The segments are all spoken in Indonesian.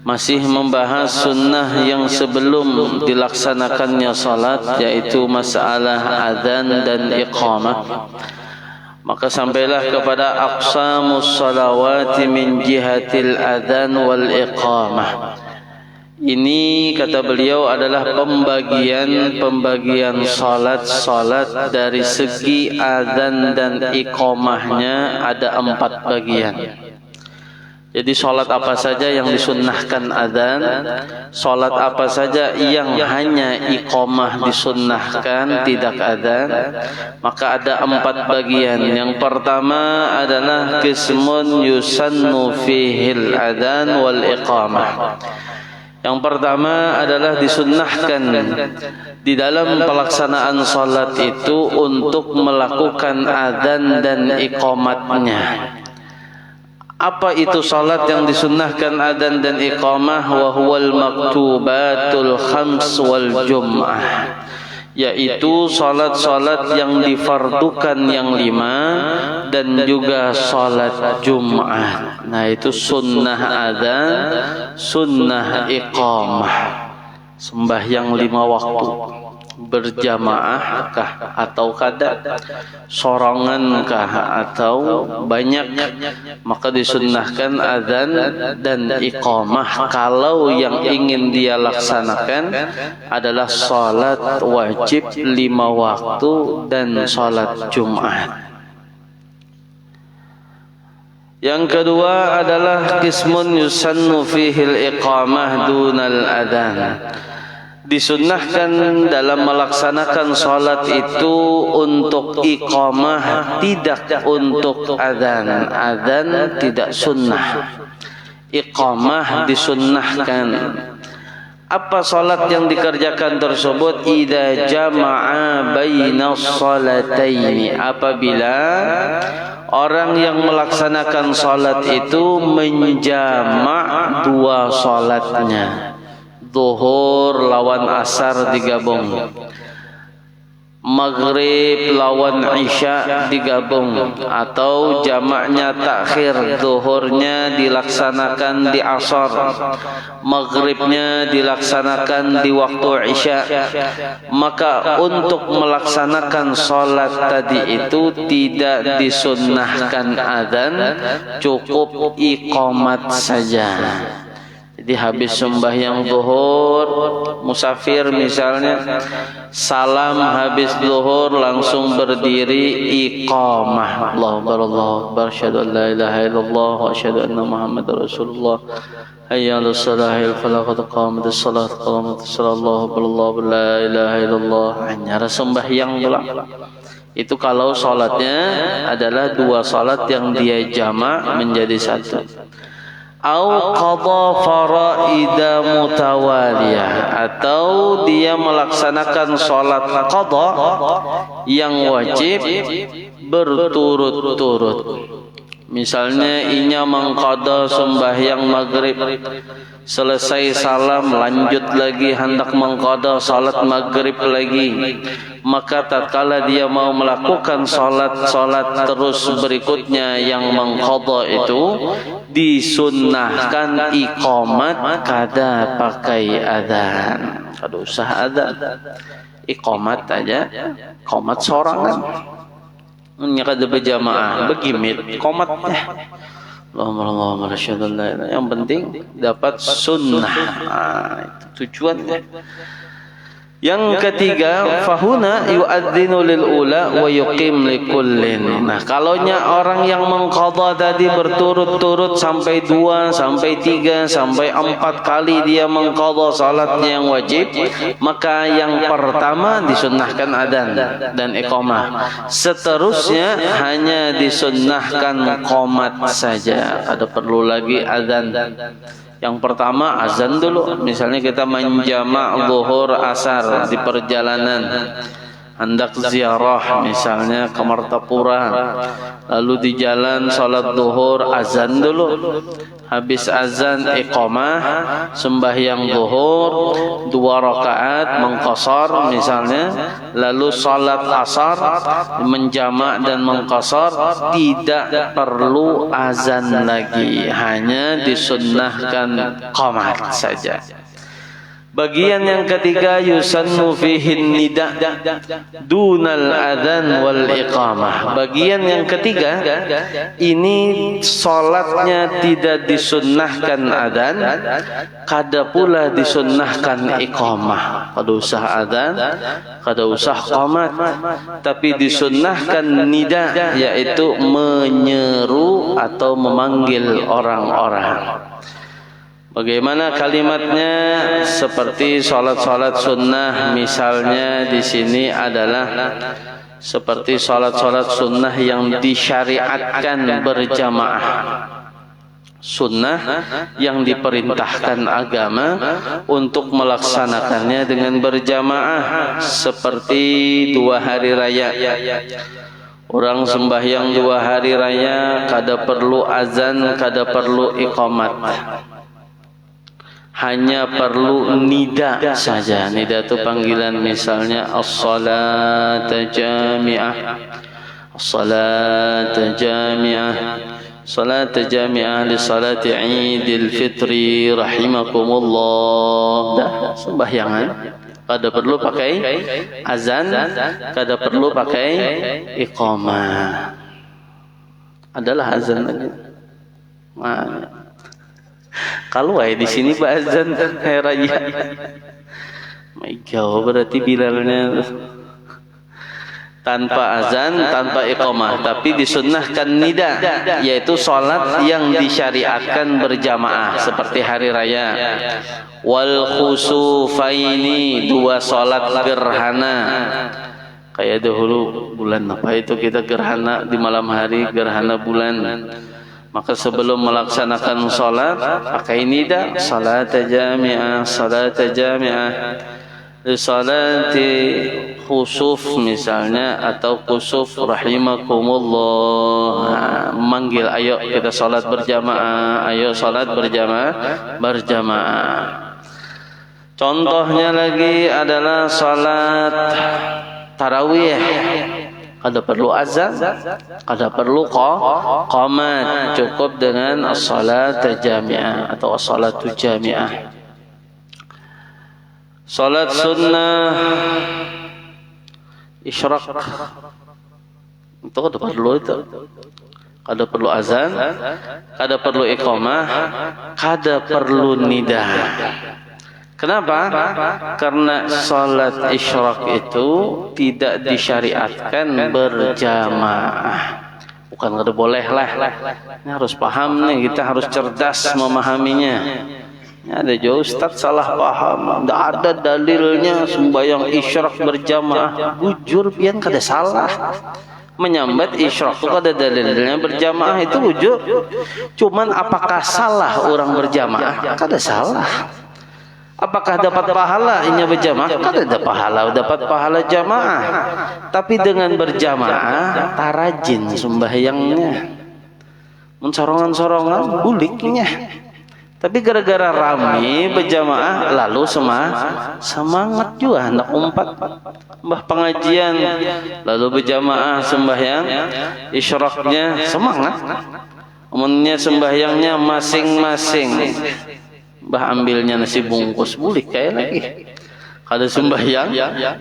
masih membahas sunnah yang sebelum dilaksanakannya salat, yaitu masalah adzan dan iqamah. Maka sampailah kepada aqsamus salawati min jihatil adzan wal iqamah. Ini kata beliau adalah pembagian salat dari segi adzan dan iqamahnya ada 4 bagian. Jadi salat apa saja yang disunnahkan adzan, salat apa saja yang hanya iqamah disunnahkan tidak adzan, maka ada 4 bagian. Yang pertama adalah qismun yusannu fihil adzan wal iqamah. Yang pertama adalah disunnahkan di dalam pelaksanaan salat itu untuk melakukan adzan dan iqamatnya. Apa itu salat yang disunnahkan adzan dan iqamah? Wa huwal maktubatul khams wal jum'ah, yaitu salat-salat yang difardukan yang 5 dan juga salat Jumat. Nah, itu sunnah adzan, sunnah iqamah. Sembahyang 5 waktu berjamaah kah atau kada, sorangan kah atau banyak, maka disunnahkan adzan dan iqamah kalau yang ingin dia laksanakan adalah salat wajib 5 waktu dan salat Jumat. Yang kedua adalah qismun yusannu fihil iqamah dunal adzan. Disunnahkan dalam melaksanakan salat itu untuk iqamah, tidak untuk adzan. Adzan tidak sunnah, iqamah disunnahkan. Apa salat yang dikerjakan tersebut? Idza jama'a bainas salataini, apabila orang yang melaksanakan salat itu menjamak 2 salatnya. Zuhur lawan asar digabung, maghrib lawan isya digabung, atau jamaknya takhir, zuhurnya dilaksanakan di asar, maghribnya dilaksanakan di waktu isya. Maka untuk melaksanakan salat tadi itu tidak disunnahkan adzan, cukup iqamat saja. Jadi habis sembahyang zuhur, musafir misalnya, salam habis zuhur langsung berdiri iqamah. Allahu akbar, asyhadu an la ilaha illallah wa asyhadu anna Muhammadar Rasulullah. Hayya 'alas salahil falah, qad qamatis salat, qamatis salat, Allahu akbar, la ilaha illallah. Hanya sembahyang pula. Itu kalau salatnya adalah 2 salat yang dia jamak menjadi 1. Au qadha faraida mutawaliyah, atau dia melaksanakan salat qadha yang wajib berturut-turut. Misalnya inya mengqadha sembahyang maghrib, selesai salam lanjut lagi hendak mengqadha salat maghrib lagi, maka tatkala dia mau melakukan salat terus berikutnya yang mengqadha itu disunnahkan iqamat, kada pakai adzan, kada usah adzan, iqamat aja, iqamat sorangan. Kada berjamaah begimit qomatnya. Allahumma asyhadu an la ilaha, yang penting dapat sunnah. Itu tujuannya. Yang ketiga, fahuna yu'adzinu lil ula wa yuqim likullin. Nah, kalaunya orang yang mengqadha tadi berturut-turut sampai 2, sampai 3, sampai 4 kali dia mengqadha salatnya yang wajib, maka yang pertama disunnahkan adzan dan iqamah. Seterusnya hanya disunnahkan qomat saja, ada perlu lagi adzan. Yang pertama azan dulu. Misalnya kita menjamak zuhur asar di perjalanan, hendak ziarah misalnya ke Martapura, lalu di jalan salat zuhur azan dulu. habis azan iqamah, sembahyang zuhur 2 rakaat mengqashar misalnya, lalu salat asar menjamak dan mengqashar, tidak perlu azan lagi, hanya disunnahkan qamat saja. Bagian yang ketiga, yusannu fihin nida dunal adzan wal iqamah. Bagian yang ketiga, ini salatnya tidak disunnahkan adzan, kada pula disunnahkan iqamah. Kada usah adzan, kada usah qamat, tapi disunnahkan nida, yaitu menyeru atau memanggil orang-orang. Bagaimana kalimatnya? Seperti salat-salat sunnah, misalnya di sini adalah seperti salat-salat sunnah yang disyariatkan berjamaah, sunnah yang diperintahkan agama untuk melaksanakannya dengan berjamaah, seperti 2 hari raya. Orang sembahyang 2 hari raya kada perlu azan, kada perlu iqamat, hanya perlu nida saja. Nida itu panggilan, misalnya as-salata jami'ah, as-salata jami'ah, salata jami'ah li salati Idul Fitri rahimakumullah. Dah sembahyangan, kada perlu pakai azan, kada perlu pakai iqamah. Adalah azan lagi. Kalau di sini azan hari raya, berarti bilalnya tanpa azan, tanpa iqamah, tapi disunnahkan nida, yaitu salat yang disyariatkan berjamaah seperti hari raya. Wal khusufaini, 2 salat gerhana. Kayak dahulu bulan apa itu kita gerhana di malam hari, gerhana bulan. Maka sebelum melaksanakan salat pakai nida, salat jami'ah, salat jami'ah, salati khusuf misalnya, atau khusuf rahimakumullah. Memanggil, ayo kita salat berjamaah, ayo salat berjamaah. Contohnya lagi adalah salat tarawih. Kada perlu azan, kada perlu qamat, cukup dengan as-salat jami'ah atau as-salatu jami'ah. Salat sunnah isyraq itu kada perlu, kada perlu azan, kada perlu iqamah, kada perlu nida. Kenapa? Karena salat isyraq itu tidak disyariatkan berjamaah. Bukan kada boleh lah. Ini harus paham nih, kita harus cerdas memahaminya. Ini ada jauh ustaz salah paham. Tidak ada dalilnya sembahyang isyraq berjamaah. Bujur pian kada salah. Menyambat isyraq itu kada dalilnya berjamaah, itu bujur. Cuman apakah salah orang berjamaah? Kada salah. Apakah dapat pahala inya berjamaah? Kada ada pahala, dapat pahala jamaah. Tapi dengan berjamaah tarajin sembahyangnya, mensorongan-sorongan buliknya. Tapi gara-gara rame berjamaah, lalu semangat juga hendak umpat mbah pengajian, lalu berjamaah sembahyang isyraqnya semangat. Umumnya sembahyangnya masing-masing, bah ambilnya nasi bungkus bulik kayak lagi kada sembahyang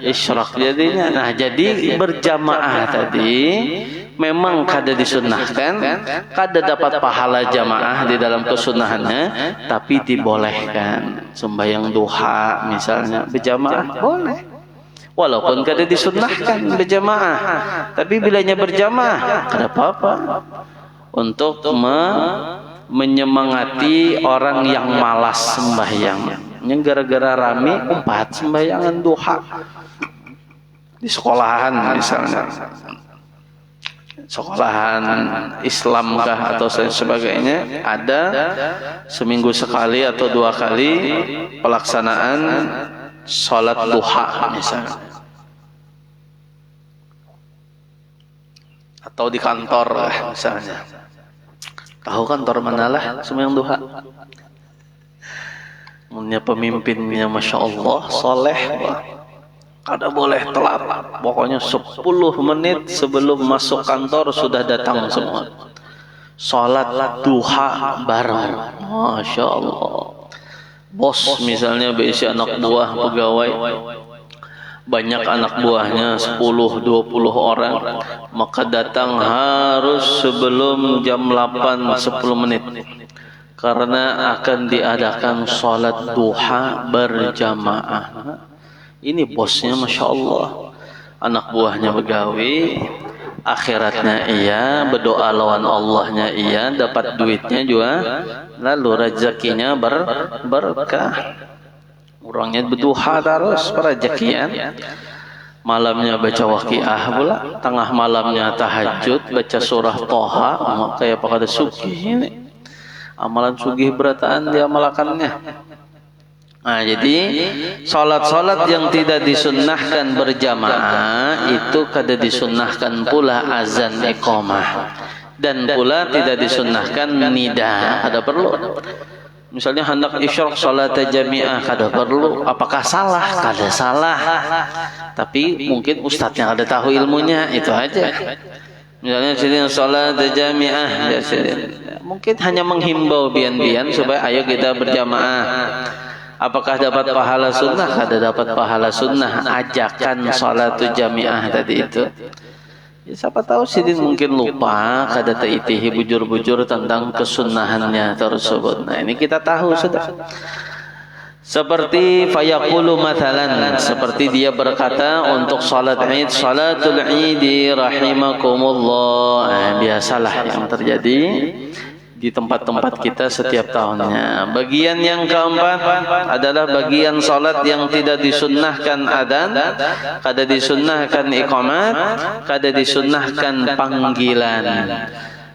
isyraq jadinya. Nah, jadi berjamaah tadi memang kada disunnahkan, kada dapat pahala jamaah di dalam kesunahannya, tapi dibolehkan. Sembahyang duha misalnya berjamaah boleh, walaupun kada disunnahkan berjamaah, tapi bilanya berjamaah kada apa-apa, untuk menyemangati orang yang malas sembahyang. Yang gara-gara rame umpat sembahyangan duha di sekolahan misalnya, sekolahan Islam kah atau sebagainya, ada seminggu sekali atau 2 kali pelaksanaan sholat duha misalnya, atau di kantor misalnya. Tahu kan tor manalah sembahyang duha. Munnya pemimpinnya Masya Allah soleh, kada boleh telat. Pokoknya 10 menit sebelum masuk kantor sudah datang semua. Salat duha bareng. Masya Allah. Bos misalnya berisi anak buah pegawai, banyak anak buahnya 10-20 orang, maka datang harus sebelum jam 8 10 menit. Karena akan diadakan salat duha berjamaah. Ini bosnya Masya Allah. Anak buahnya begawi, akhiratnya iya, berdoa lawan Allahnya iya, dapat duitnya juga, lalu rezekinya berkah. Orangnya berduha terus rezekian. Malamnya baca waqiah pula, tengah malamnya tahajud baca surah Toha, kayak apa kada sugih ini. Amalan sugih berataan dia malakannya. Nah, jadi salat-salat yang tidak disunnahkan berjamaah itu kada disunnahkan pula azan iqamah, dan pula tidak disunnahkan nida. Kada perlu. Misalnya hendak isyraq salat jamiah kada perlu. Apakah salah? Kada salah. Tapi mungkin ustadznya ada tahu ilmunya, itu aja. Misalnya sini salat jamiah, mungkin hanya menghimbau bian-bian supaya ayo kita berjamaah. Apakah dapat pahala sunnah? Kada dapat pahala sunnah. Ajakan salat jamiah tadi itu. Ya, siapa tahu sidin mungkin lupa kada taitihi bujur-bujur tentang kesunnahannya tersebut. Nah, ini kita tahu sudah. Seperti fayaqulu mathalan, seperti dia berkata untuk salat Id, salatul Id rahimakumullah. Biasalah yang terjadi di tempat-tempat kita setiap tahunnya. Bagian yang keempat adalah bagian salat yang tidak disunnahkan adzan, kada disunnahkan iqamat, kada disunnahkan panggilan.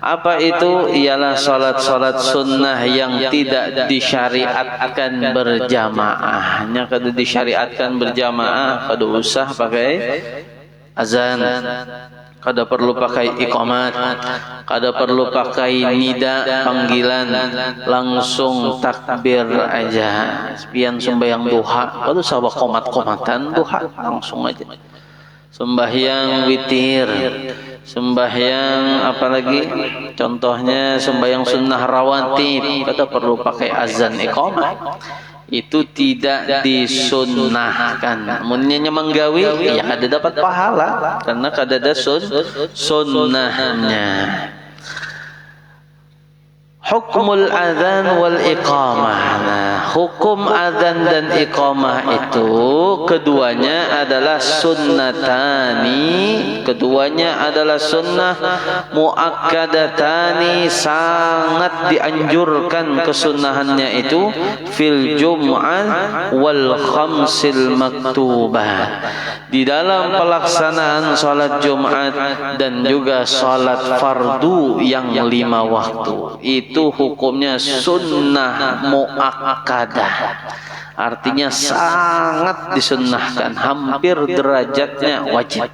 Apa itu? Ialah salat-salat sunnah yang tidak disyariatkan berjamaah. Hanya kada disyariatkan berjamaah, kada usah pakai azan, kada perlu pakai iqamat, kada perlu pakai nida panggilan, langsung takbir aja. Pian sembahyang duha, kada usah komat-komatan duha, langsung aja. Sembahyang witir, sembahyang apalagi? Contohnya sembahyang sunnah rawatib, kada perlu pakai azan iqamah. Itu tidak disunnahkan. Munnya menggawi, ya kada dapat pahala karena kada ada sunnahnya. Hukmul adzan wal iqamah. Nah, hukum adzan dan iqamah itu keduanya adalah sunnatani, keduanya adalah sunnah muakkadatani, sangat dianjurkan kesunnahannya itu fil jum'ah wal khamsil maktubah, di dalam pelaksanaan salat Jumat dan juga salat fardu yang 5 waktu. Itu hukumnya sunnah muakkadah, artinya sangat disunnahkan, hampir derajatnya wajib.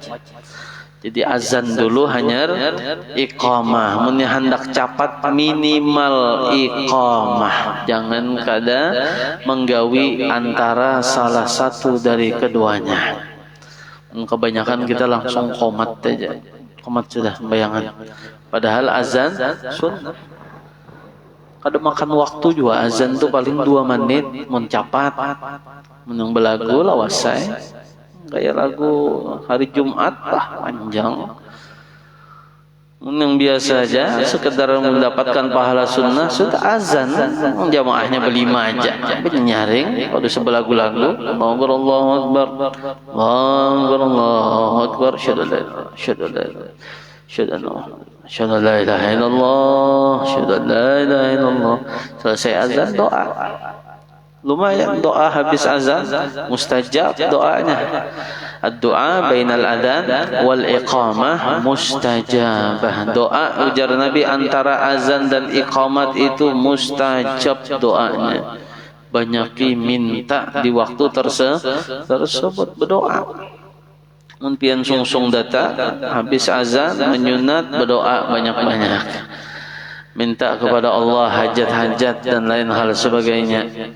Jadi azan dulu hanya iqamah, mun hendak capat minimal iqamah, jangan kada menggawi antara salah satu dari keduanya. Kebanyakan kita langsung qomat aja, qomat sudah bayangan, padahal azan sunnah. Kada makan waktu juga, azan tuh paling 2 menit mencapat. Menang belagu lawasai, kayak lagu hari Jumat lah panjang. Yang biasa aja sekedar mendapatkan pahala sunnah sudah azan, jamaahnya berlima aja, nyaring kalau sebelagu-lagu Allahu Akbar, Allahu Akbar, syahadu la ilaha illallah, syahadu la ilaha illallah. Selesai azan doa. Lumayan doa habis azan, mustajab doanya. Ad-doa bainal adzan wal iqamah mustajabah. Doa ujar Nabi antara azan dan iqamat itu mustajab doanya. Banyaki minta di waktu tersebut berdoa. Mungkin sungsung data habis azan menyunat berdoa banyak-banyak. minta kepada Allah hajat-hajat dan lain hal sebagainya.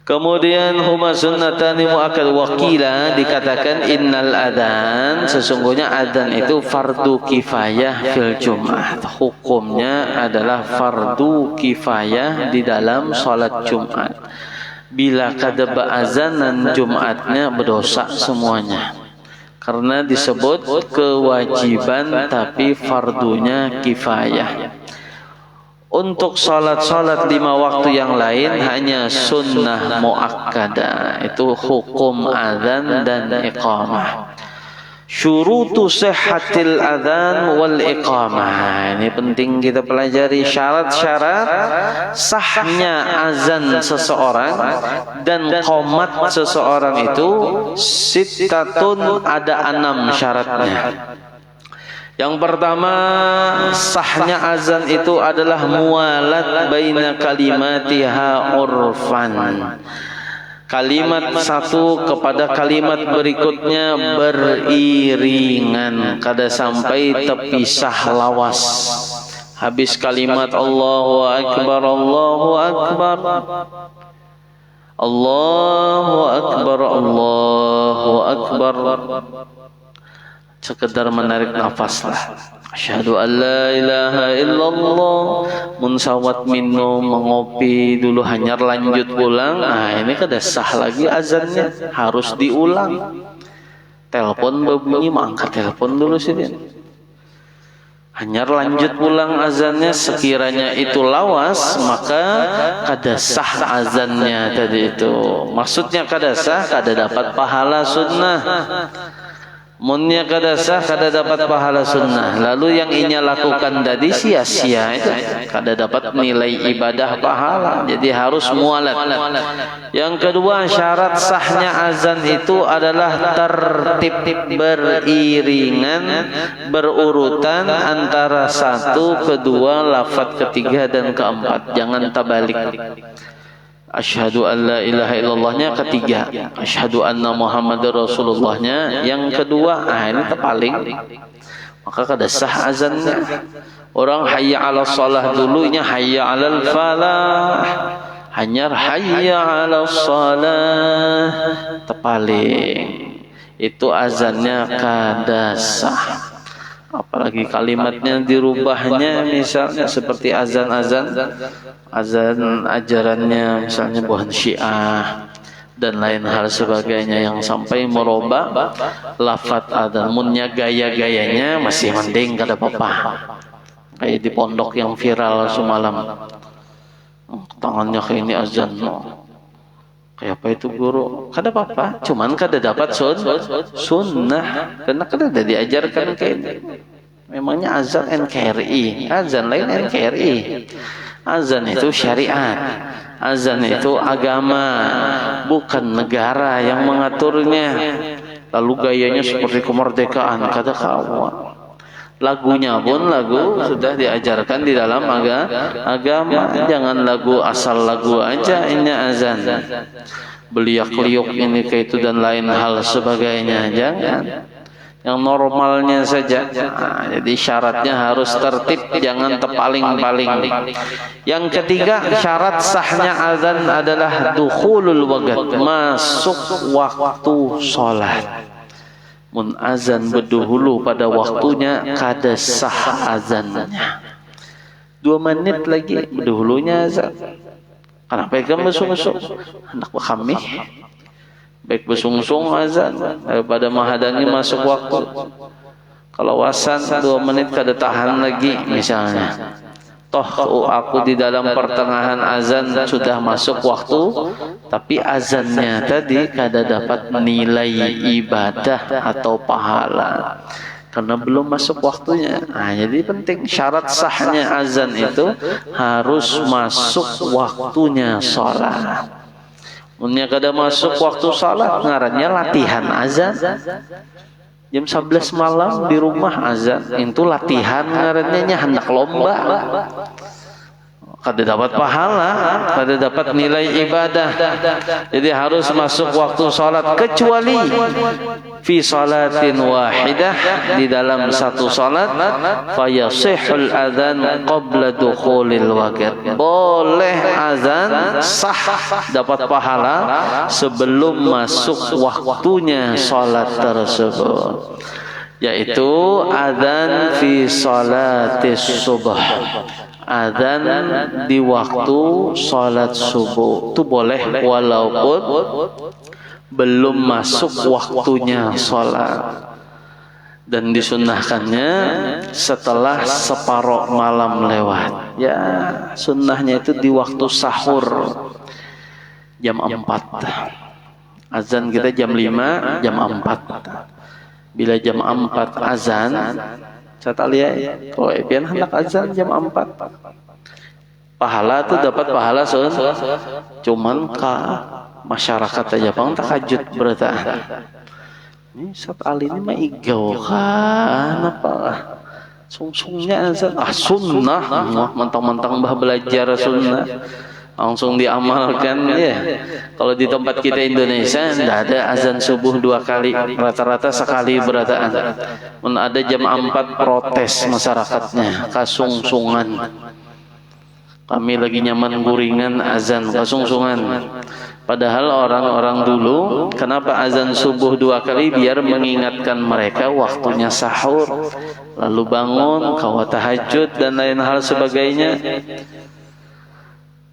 Kemudian huma sunnatani muakkad, wakila dikatakan innal adzan, sesungguhnya adzan itu fardu kifayah fil Jumat. Hukumnya adalah fardu kifayah di dalam salat Jumat. Bila kadaba azanan Jumatnya berdosa semuanya. Karena disebut kewajiban tapi fardunya kifayah. Untuk salat-salat 5 waktu yang lain hanya sunnah muakkadah. Itu hukum adzan dan iqamah. Syurutu sihhatil adzan wal iqamah. Ini penting kita pelajari, syarat-syarat sahnya azan seseorang dan qomat seseorang itu sittatun, ada 6 syaratnya. Yang pertama, sahnya azan itu adalah mualat baina kalimatiha urfan. Kalimat satu kepada kalimat berikutnya beriringan, kada sampai terpisah lawas. Habis kalimat Allahu Akbar, Allahu Akbar, Allahu Akbar, Allahu Akbar, sekedar menarik nafaslah. Asyhadu an la ilaha illallah, munsawat minum, mengopi dulu hanyar lanjut pulang. Nah ini kada sah lagi azannya, harus diulang. Telepon berbunyi, angkat telepon dulu sini. Hanyar lanjut pulang azannya, sekiranya itu lawas maka kada sah azannya tadi itu. Maksudnya kada sah, kada dapat pahala sunnah. Munnya kada sah, kada dapat pahala sunnah. Lalu yang inya lakukan tadi sia-sia itu, kada dapat nilai ibadah pahala. Jadi harus mualat. Yang kedua, syarat sahnya azan itu adalah tertib, beriringan, berurutan antara satu, kedua, lafaz ketiga dan keempat. Jangan tabalik. Asyhadu an la ilaha illallahnya ketiga, asyhadu anna muhammadar rasulullahnya yang kedua. Ini terpaling, maka kada sah azannya. Orang hayya 'ala shalah dulunya hayya 'alal falah, hanya hayya 'ala shalah, terpaling. Itu azannya kada sah. Apalagi kalimatnya dirubahnya, misalnya seperti azan-azan ajarannya misalnya buhan Syiah dan lain hal sebagainya yang sampai merubah lafaz adzan. Munnya gaya-gayanya masih mending, kada apa-apa. Kayak di pondok yang viral semalam, tangannya kayak ini azan. Kayak apa itu guru? Kada apa-apa, cuman kada dapat sunnah, karena kada ada diajarkan kayak ini. Memangnya azan NKRI, azan lain NKRI. Azan itu syariat, azan itu agama, bukan negara yang mengaturnya. Lalu gayanya seperti kemerdekaan, kada kawa. Lagunya pun lagu sudah diajarkan di dalam agama. Jangan lagu asal lagu aja, ini azan. Beliak-liuk ini kayak itu dan lain hal sebagainya, jangan. Yang normalnya saja. Nah, jadi syaratnya harus tertib, jangan terpaling-paling. Yang ketiga, syarat sahnya azan adalah dukhulul waqt, masuk waktu sholat. Mun azan berdahulu pada waktunya kada sah azannya. 2 menit lagi berdahulunya azan. Kenapa ikan besung-besung? Hendak kami baik besung-besung azan daripada menghadangi masuk waktu. Kalau wasan 2 menit kada tahan lagi misalnya. Toh aku di dalam pertengahan azan sudah masuk waktu, tapi azannya tadi kada dapat nilai ibadah atau pahala karena belum masuk waktunya. Nah, jadi penting syarat sahnya azan itu harus masuk waktunya sholat. Munnya kada masuk waktu sholat, ngarannya latihan azan. Jam 11 malam di rumah azan, itu latihan ngarannya hendak lomba. kada dapat pahala, kada dapat nilai ibadah. Jadi harus masuk waktu salat, kecuali fi salatin wahidah, di dalam satu salat, fayasihul adzan qabla dukhulil waqt. Boleh azan sah, dapat pahala sebelum masuk waktunya salat tersebut, yaitu adzan fi salatis subuh. Adzan di waktu salat subuh itu boleh walaupun belum masuk waktunya salat, dan disunnahkannya setelah separuh malam lewat. Ya, sunnahnya itu di waktu sahur jam 4. Azan kita jam 5, jam 4. Bila jam 4 azan, saya lihat, kalau pian hendak azan jam 4. Pahala tuh dapat pahala cuman ka masyarakat Jepang takajud berataan. Ini saat ali ini mah igau kan apa? Sungsungnya azan sunnah, mentang-mentang bah belajar sunnah langsung diamalkan ya. Kalau di tempat kita Indonesia tidak ada azan subuh 2 kali, rata-rata sekali berataan. Ada jam 4 protes masyarakatnya, kasungsungan. Kami lagi nyaman guringan azan kasungsungan. Padahal orang-orang dulu kenapa azan subuh 2 kali? Biar mengingatkan mereka waktunya sahur, lalu bangun, kawa tahajud dan lain hal sebagainya.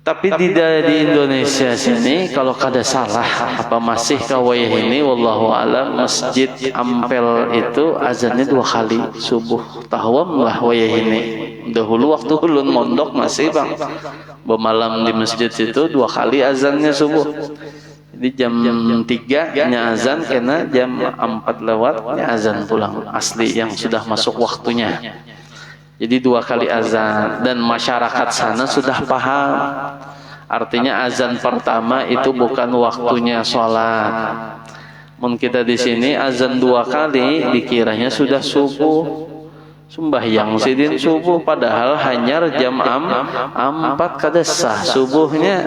Tapi di Indonesia sini kalau kada salah apa masih kawayah ini wallahu alam, Masjid Ampel itu azannya 2 kali subuh. Tahwam lah wayah ini. Dahulu waktu ulun mondok masih bang bermalam di masjid itu 2 kali azannya subuh. Jadi jam 3 nya azan, kena jam 4 lewat nya azan pulang asli yang sudah masuk waktunya. Jadi 2 kali azan, dan masyarakat sana sudah paham. Artinya azan pertama itu bukan waktunya sholat. Mun kita di sini azan 2 kali dikiranya sudah subuh. Sembahyang sidin subuh, padahal hanya jam 4 kada sah subuhnya.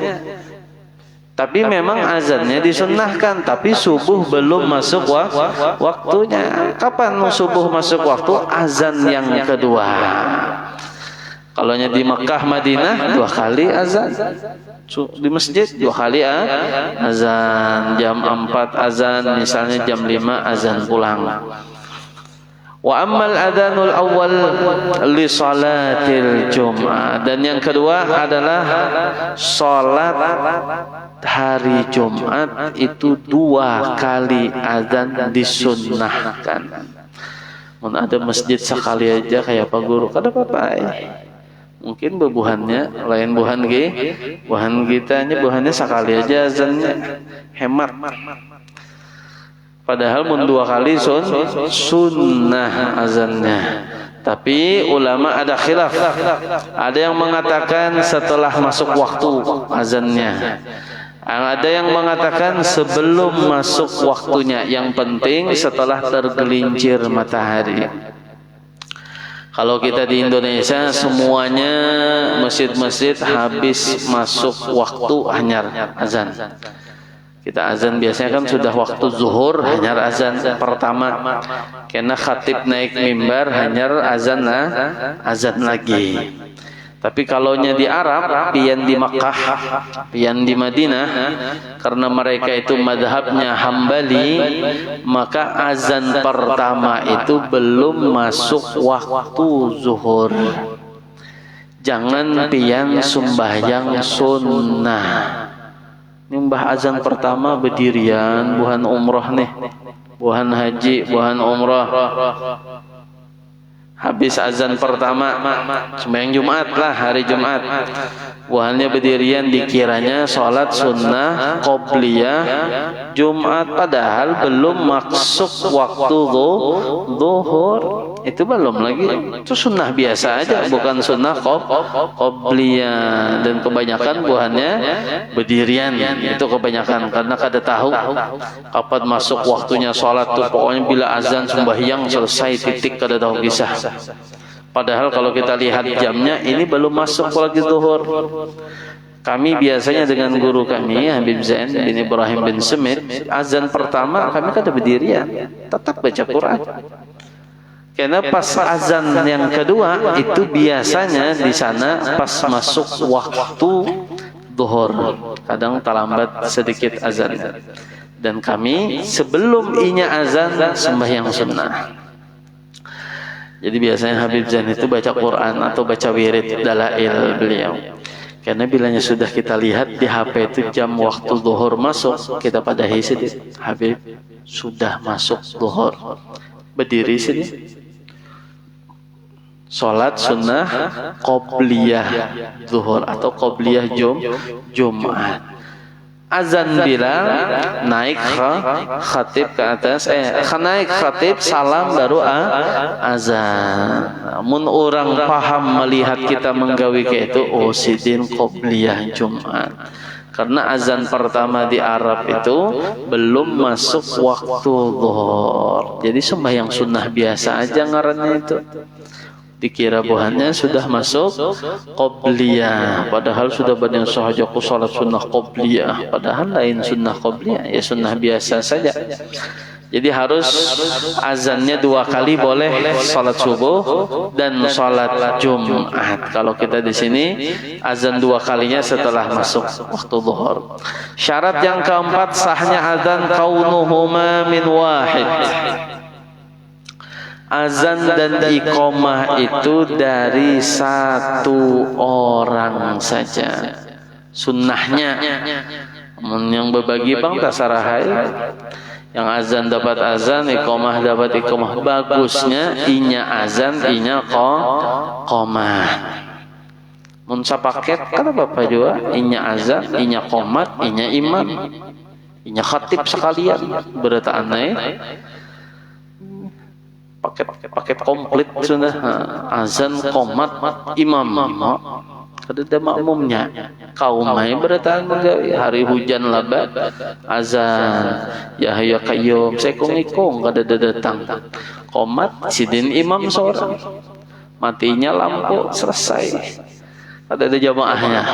Tapi memang azannya disunnahkan, tapi subuh belum masuk waktunya. Kapan subuh masuk waktu? Azan yang kedua. Kalau di Mekah Madinah 2 kali azan. Di masjid 2 kali azan. Jam 4 azan, misalnya jam 5 azan pulang. Wa ammal adhanul awal li salatil jum'ah, dan yang kedua adalah salat hari Jumat itu 2 kali azan disunnahkan. Mun ada masjid sekali aja kayak Pak Guru kada apa-apa. Mungkin bebuhannya lain buhan buhan kita nya buhannya sekali aja azannya, hemat. Padahal mun 2 kali sunnah azannya. Tapi ulama ada khilaf. Ada yang mengatakan setelah masuk waktu azannya. Ada yang mengatakan sebelum masuk waktunya. Yang penting setelah tergelincir matahari. Kalau kita di Indonesia semuanya masjid-masjid habis masuk waktu hanyar azan. Kita azan biasanya kan sudah waktu zuhur hanyar azan pertama. Karena khatib naik mimbar hanyar azan lagi. Tapi kalaunya di Arab, pian di Makkah, pian di Madinah, karena mereka itu madhabnya Hambali, maka azan pertama itu belum masuk waktu zuhur. Jangan pian sembahyang sunnah. Nyembah azan pertama berdirian, buhan umroh nih, buhan haji, buhan umroh. Habis azan pertama, sembahyang Jumat lah, hari Jumat. Buhannya berdirian, dikiranya sholat sunnah qobliyah Jumat, padahal belum masuk waktu zuhur. Itu belum lagi, itu sunnah biasa aja, bukan sunnah qobliyah. Dan kebanyakan buhannya berdirian, itu kebanyakan, karena kada tahu kapan masuk waktunya sholat tuh. Pokoknya bila azan sembahyang selesai titik, kada tahu kisah. Padahal kalau kita lihat jamnya ini belum masuk lagi zuhur. Kami biasanya dengan guru kami Habib Zain bin Ibrahim bin Semit, azan pertama kami kan berdirian, tetap baca Quran. Karena pas azan yang kedua itu biasanya di sana pas masuk waktu zuhur. Kadang terlambat sedikit azan. Dan kami sebelum inya azan sembahyang sunnah. Jadi biasanya Habib Zain itu baca Quran atau baca wirid dalail beliau. Karena bilanya sudah kita lihat di HP itu jam waktu zuhur masuk, kita pada sedikit, Habib sudah masuk zuhur. Berdiri sini. Salat sunnah qobliyah zuhur atau qobliyah Jumat. Azan bilang naik khatib ke atas, naik khatib salam baru azan. Namun orang paham melihat kita menggawi ke itu, oh sidin qobliyah Jumat. Karena azan pertama di Arab itu belum masuk waktu zuhur. Jadi sembahyang sunnah biasa aja ngarannya itu. Dikira buhannya sudah masuk qobliyah, padahal sudah banyak sahajaku salat sunnah qobliyah, padahal lain sunnah qobliyah, ya sunnah biasa saja. Jadi harus azannya 2 kali boleh salat subuh dan salat Jumat. Kalau kita di sini azan 2 kalinya setelah masuk waktu zuhur. Syarat yang keempat sahnya azan kaunuhuma min wahid. Azan dan iqamah itu dari satu orang saja. Sunnahnya yang berbagi bang tasarahai, yang azan dapat azan, iqamah dapat iqamah. Bagusnya inya azan, inya qamah. Mun sapaket kata bapak juga, inya azan, inya qomat, inya imam, inya khatib sekalian. Berita aneh. Paket komplit sudah, azan, qomat, imam, ada makmumnya. Kaumai beratan menggawi hari hujan lebat, azan ya hayya qayyum sekong-ikong kada datang. Qomat sidin imam seorang, matinya lampu selesai, ada jamaahnya.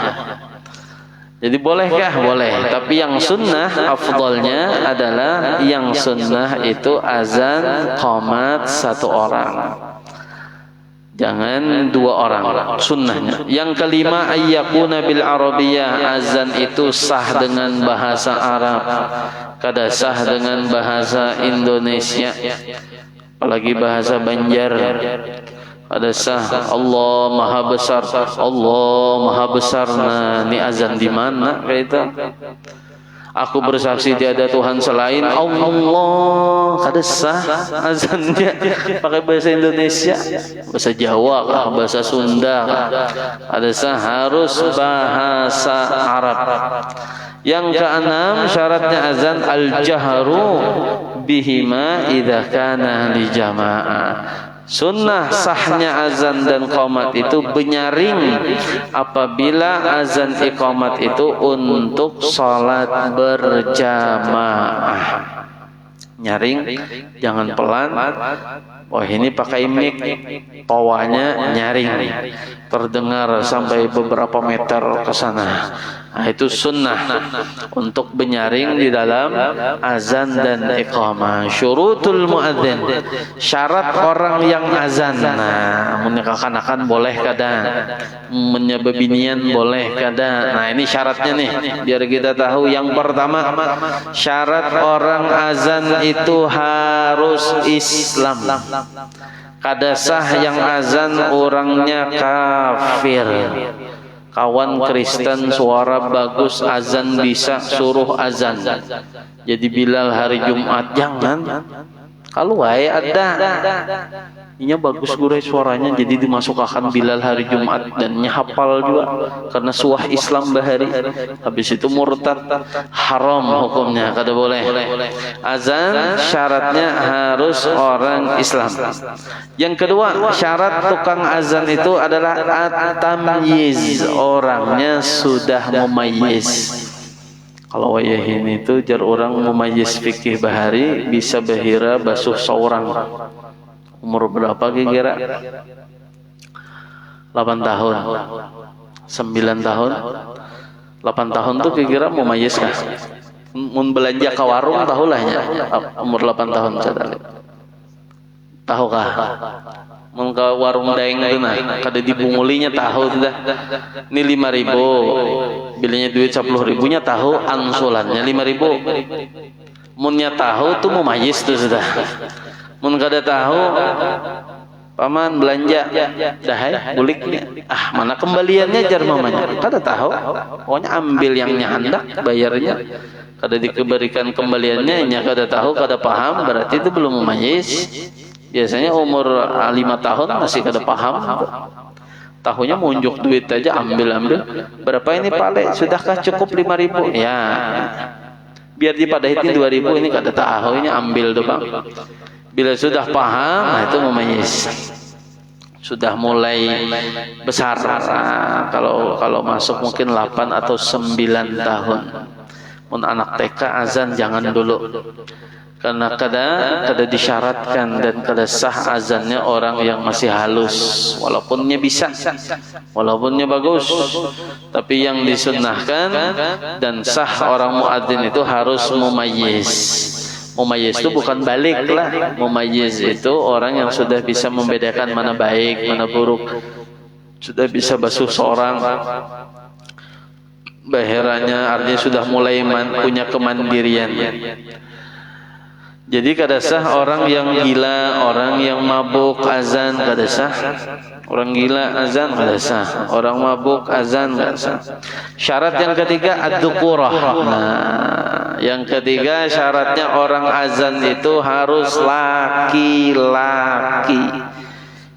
Jadi bolehkah? Boleh. Tapi yang sunnah afdalnya adalah yang sunnah itu azan qomat 1 orang. Jangan 2 orang sunnahnya. Yang kelima ayyakuna bil arabiyah, azan itu sah dengan bahasa Arab. Kada sah dengan bahasa Indonesia. Apalagi bahasa Banjar. Ada sah Allah maha besar, Allah maha besar. Nah, ini azan di mana kayak itu? Aku bersaksi tiada Tuhan selain Allah. Ada sah azannya pakai bahasa Indonesia, bahasa Jawa kah, bahasa Sunda kah? Ada sah harus bahasa Arab. Yang keenam syaratnya azan al-jahru bihima idza kana li jamaah. Sunnah sahnya azan dan qomat itu benyaring apabila azan iqamat itu untuk salat berjamaah. Nyaring, jangan pelan. Oh ini pakai mic, tawanya nyaring, terdengar sampai beberapa meter ke sana. Nah, itu sunnah untuk menyaring di dalam azan dan iqamah. Syurutul muadzin, syarat orang yang azan. Nah, menyakakan boleh kada, menyebabinian boleh kada. Nah, ini syaratnya nih, biar kita tahu. Yang pertama, syarat orang azan itu harus Islam. Kada sah yang azan orangnya kafir. Kawan Kristen suara bagus azan bisa suruh azan. Jadi Bilal hari Jumat jangan. Kalau ada ini bagus gurai suaranya, jadi dimasukkan Bilal hari Jumat dan hafal juga karena suah Islam bahari. Habis itu murtad, haram hukumnya, kada boleh. Azan syaratnya harus orang Islam. Yang kedua, syarat tukang azan itu adalah at-tamyiz, orangnya sudah mumayyiz. Kalau wayahin itu jar orang mumayyiz fikih bahari bisa bahira basuh seorang. Umur berapa kira-kira? 8 tahun, 9 tahun, 8 tahun tuh kira-kira mau mayis kah? Mun belanja ke warung tahulahnya umur 8 tahun sadari. Tahukah? Mun ke warung daeng geuna kada dibungulinya tahu dah. Ini 5.000. Bilanya duit 10.000 nya tahu angsulannya 5.000. Munnya tahu tuh mau mayis tuh sudah. Mun kada tahu paman belanja dah buliknya mana kembaliannya jar mamanya kada tahu, pokoknya ambil yang hendak bayarnya kada diberikan kembaliannya nya kada tahu kada paham berarti itu belum memayis. Biasanya umur 5 tahun masih kada paham, tahunya munjuk duit aja ambil berapa ini pale sudahkah cukup 5.000 ya biar dipadahitin 2.000 ini kada tahu ini ambil tuh bang. Bila sudah paham, nah itu memayis. Sudah mulai besar. Kalau masuk mungkin 8 atau 9 tahun. Mun anak TK azan jangan dulu. Karena kada disyaratkan dan kada sah azannya orang yang masih halus. Walaupun bisa, walaupun bagus. Tapi yang disunnahkan dan sah orang muadzin itu harus mumayyiz. Mumayyiz itu bukan balik lah. Mumayyiz itu orang yang sudah bisa membedakan mana baik, mana buruk. Sudah bisa basuh seorang. Baheranya artinya sudah mulai punya kemandirian. Jadi kada sah orang yang gila, orang yang mabuk azan kada sah. Orang gila azan kada sah. Orang mabuk azan kada sah. Syarat yang ketiga ad-dukurah. Nah, yang ketiga syaratnya orang azan itu harus laki-laki.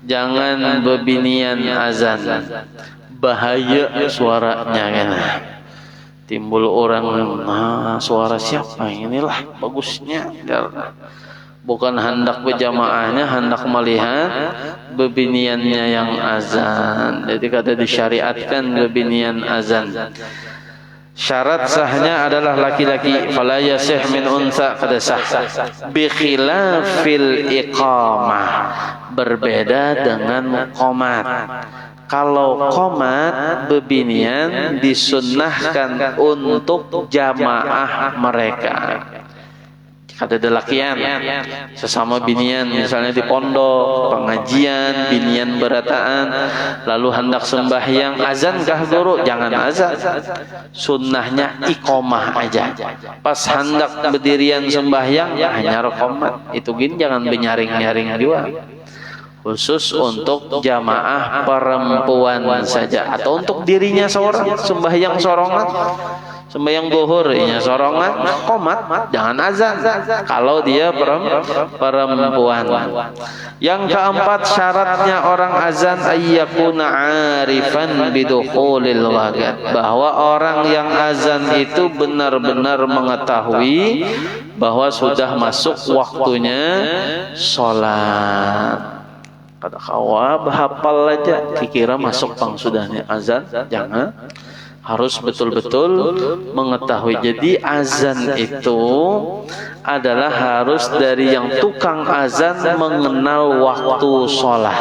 Jangan bebinian azan. Bahaya suaranya kan. Timbul orang, suara siapa inilah bagusnya. Bukan hendak berjamaahnya, hendak melihat bebiniannya yang azan. Jadi kata disyariatkan bebinian azan. Syarat sahnya adalah laki-laki. Fala yasih min unsa kada sah. Bi khilafil iqamah. Berbeda dengan qomat. Kalau qomat bebinian disunnahkan untuk jamaah mereka. Kada delakian sesama binian misalnya di pondok pengajian binian berataan lalu hendak sembahyang azan kah guru jangan azan, sunnahnya iqamah aja. Pas hendak berdirian sembahyang hanya qomat itu gin jangan benyaring-nyaring juga. Khusus untuk jamaah perempuan saja atau untuk dirinya seorang sembahyang sorongan, sembahyang zuhur nya sorongan qomat jangan azan kalau dia perempuan. Yang keempat syaratnya orang azan ayyakuna arifan bidukhulil waqt, bahwa orang yang azan itu benar-benar mengetahui bahwa sudah masuk waktunya sholat. Kada kawa bahapal aja dikira masuk pang sudahnya azan, jangan, harus betul-betul mengetahui. Jadi azan itu adalah harus dari yang tukang azan mengenal waktu sholat,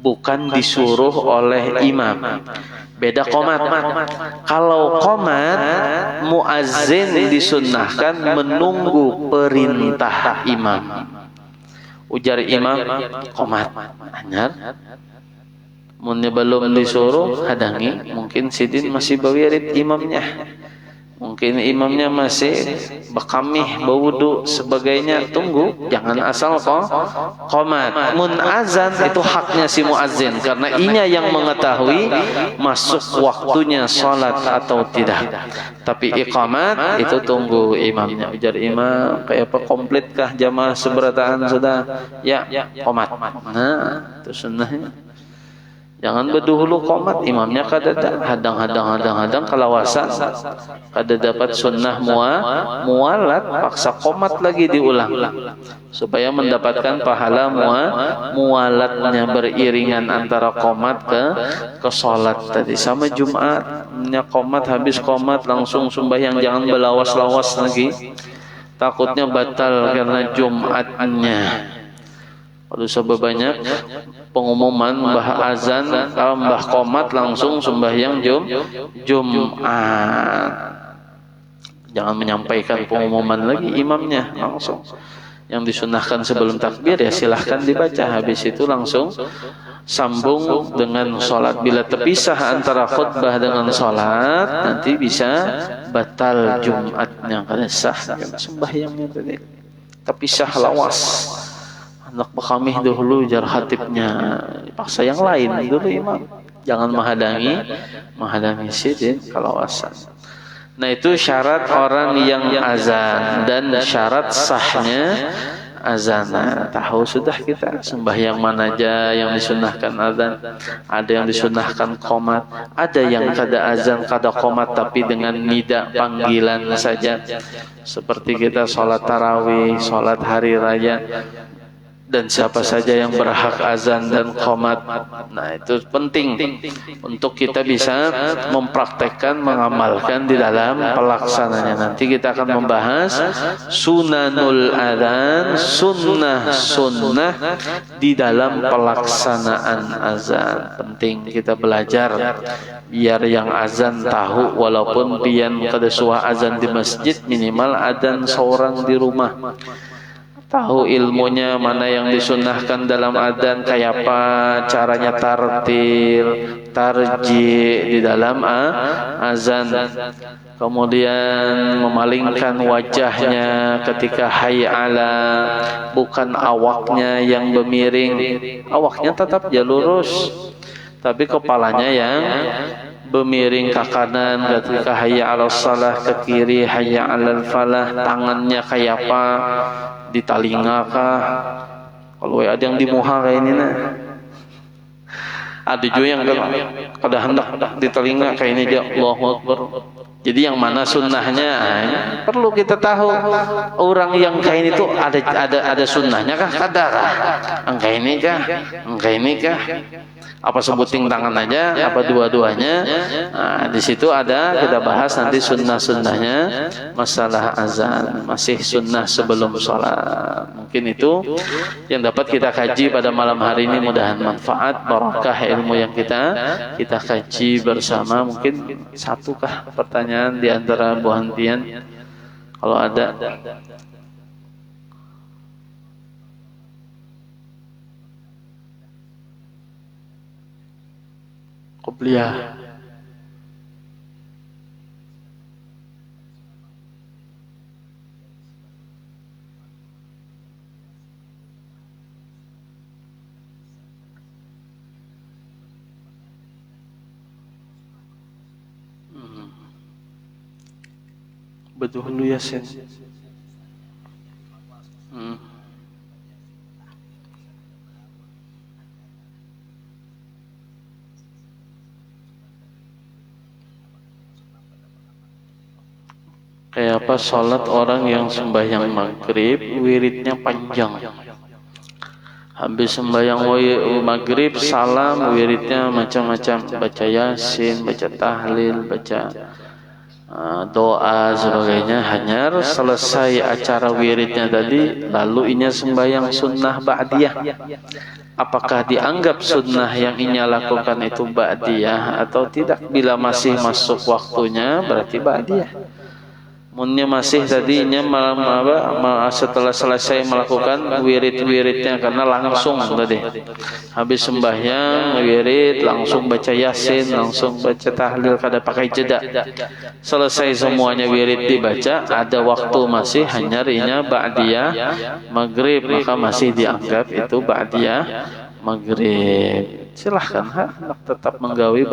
bukan disuruh oleh imam. Beda qomat. Kalau qomat muazzin disunnahkan menunggu perintah imam. Ujar imam qomat anyar munnya belum disuruh hadangi, mungkin sidin masih bawirit imamnya, mungkin imamnya masih bakamih bawudu sebagainya, tunggu, jangan asal qomat. Mun azan itu haknya si muazzin karena inya yang mengetahui masuk waktunya salat atau tidak. Tapi iqamat itu tunggu imamnya. Ujar imam kayak apa, kompletkah jamaah seberataan sudah? Ya, qomat. Nah, itu sunnahnya. Jangan berdahulu qomat, imamnya kada hadang kalawasan, kada dapat sunnah mualat, paksa qomat lagi diulang supaya mendapatkan pahala mualatnya beriringan antara qomat ke salat tadi. Sama Jumatnya qomat, habis qomat langsung sembahyang, jangan belawas-lawas lagi, takutnya batal karena Jumatnya. Kalau sebanyak pengumuman mbah azan, mbah qomat langsung sembahyang Jumat. Jangan menyampaikan pengumuman lagi imamnya langsung. Yang disunahkan sebelum takbir ya silahkan dibaca, habis itu langsung sambung dengan sholat. Bila terpisah antara khutbah dengan sholat, nanti bisa batal Jumatnya karena sah sembahyangnya tadi. Terpisah lawas. Anak bekamih dahulu jar khatibnya, paksa yang lain dulu imam. Jangan menghadangi sidin kalau azan. Nah itu syarat orang yang azan dan syarat sahnya azan. Nah, tahu sudah kita sembahyang mana aja yang disunahkan azan, ada yang disunahkan qomat, ada yang kada azan kada qomat tapi dengan nida panggilan saja, seperti kita sholat tarawih, sholat hari raya, dan siapa saja yang berhak azan dan qomat. Nah itu penting untuk kita bisa mempraktekkan, mengamalkan di dalam pelaksananya. Nanti kita akan membahas sunanul adzan, sunnah di dalam pelaksanaan azan. Penting kita belajar biar yang azan tahu, walaupun pian kada suah azan di masjid, minimal adzan seorang di rumah. Tahu ilmunya, mana yang disunahkan dalam adzan, kayak apa caranya tartil, tarji di dalam azan. Kemudian memalingkan wajahnya ketika hayya ala, bukan awaknya yang bermiring. Awaknya tetap ya lurus, tapi kepalanya yang bermiring ke kanan ketika hayya ala salah, ke kiri hayya ala falah. Tangannya kayak apa? Di telinga kah? Kalau ada yang di muha kayak ini nah. Ada juga yang kada hendak di telinga kayak ini dia Allahu Akbar. Jadi yang mana sunnahnya perlu kita tahu. Orang yang kayak ini tuh ada sunnahnya kah? Kada kah? Angka ini kah? Angka ini kah? Apa sebuting tangan aja? Apa dua-duanya? Nah, di situ ada kita bahas nanti sunnah-sunnahnya masalah azan. Masih sunnah sebelum sholat. Mungkin itu yang dapat kita kaji pada malam hari ini. Mudahan manfaat, barakah ilmu yang kita kaji bersama. Mungkin satukah pertanyaan di antara Bu Hantian kalau ada? Qobliyah. Betul dulu ya Sen. Kayak apa sholat orang yang sembahyang maghrib wiridnya panjang, habis sembahyang maghrib salam wiridnya macam-macam, baca yasin, baca tahlil, baca doa sebagainya. Hanyar selesai acara wiridnya tadi lalu inya sembahyang sunnah ba'diyah. Apakah dianggap sunnah yang inya lakukan itu ba'diyah atau tidak? Bila masih masuk waktunya berarti ba'diyah. Munnya masih tadinya setelah selesai melakukan wirid-wiridnya, karena langsung tadi habis sembahyang wirid langsung baca yasin, langsung baca tahlil, kada pakai jeda. Selesai semuanya wirid dibaca, ada waktu masih hanya rinya ba'diyah maghrib, maka masih dianggap itu ba'diyah maghrib. Silahkan tetap menggawi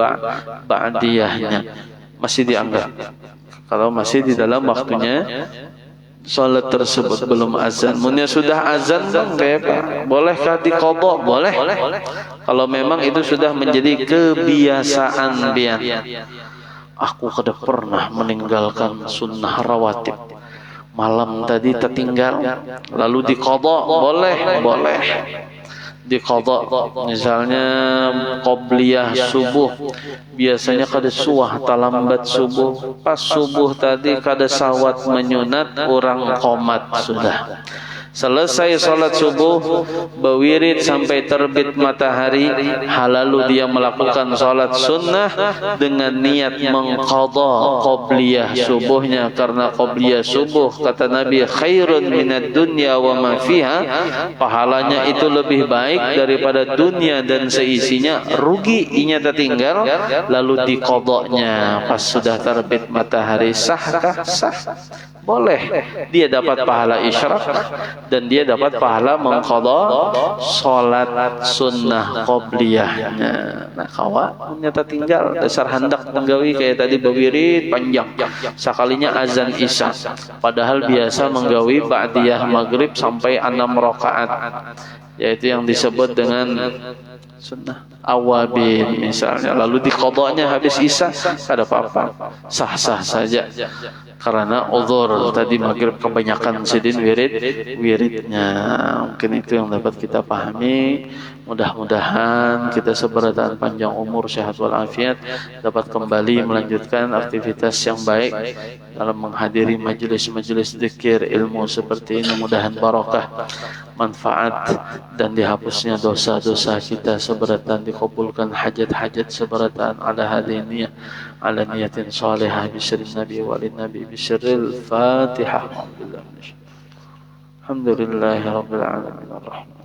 ba'diyahnya, masih dianggap. Kalau masih di dalam waktunya sholat tersebut belum azan. Munnya sudah azan dong, bolehkah diqadha? Boleh. Kalau memang itu sudah menjadi kebiasaan dia. Aku kada pernah meninggalkan sunnah rawatib. Malam tadi tertinggal, lalu diqadha, boleh. Diqadha, misalnya qobliyah subuh, biasanya kada suah talambat subuh, pas subuh tadi kada sawat menyunat, orang qomat sudah Selesai salat subuh, berwirid sampai terbit matahari, lalu dia melakukan salat sunnah dengan niat mengqadha qabliyah subuhnya, karena qabliyah subuh kata Nabi khairun minad dunya wa ma fiha, pahalanya itu lebih baik daripada dunia dan seisinya. Rugi inya tertinggal, lalu diqadhanya pas sudah terbit matahari. Sahkah? Sah. Boleh. Dia dapat pahala isyraq dan dia dapat pahala mengqadha salat sunnah qabliyahnya. Nah, kawa nyata tinggal dasar hendak menggawi kayak tadi berwirid panjang. Sekalinya azan isya. Padahal biasa menggawi ba'diyah maghrib sampai 6 rakaat. Yaitu yang disebut dengan sunnah awabin misalnya, lalu diqadhanya habis isya, ada apa-apa, sah-sah saja karena uzur tadi maghrib kebanyakan sidin wiridnya. Mungkin itu yang dapat kita pahami. Mudah-mudahan kita seberatan panjang umur, sehat walafiat, dapat kembali melanjutkan aktivitas yang baik dalam menghadiri majelis-majelis zikir ilmu seperti ini. Mudahan barakah, manfaat, dan dihapusnya dosa-dosa kita seberatan, dikabulkan hajat-hajat seberatan ala hadiniyah ala niyatin salihah bisirrin nabi walin nabi bisirril fatihah. Alhamdulillahi rabbil alamin arrahman.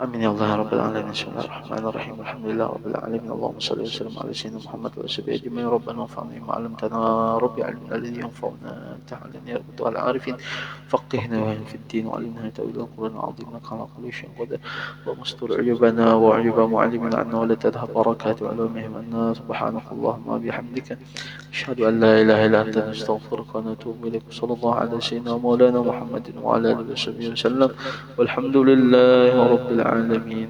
آمين يا الله رب العالمين. بسم الله الرحمن الرحيم. الحمد لله رب العالمين. اللهم صل وسلم على سيدنا محمد وصحبه أجمعين. ربنا وانفعنا بما علمتنا، رب علمنا الذي ينفعنا، تعالى يا رب العارفين، فقهنا وهن في الدين وعلمنا تأويل القرآن العظيم إنك على كل شيء قدير. اللهم استر عيوبنا وعيوب معلمنا عنا ولا تذهب بركات علومهم عنا. سبحانك اللهم وبحمدك أشهد أن لا إله إلا أنت، نستغفرك ونتوب إليك. صلى الله على سيدنا مولانا محمد وعلى آله وصحبه وسلم، والحمد لله رب العالمين.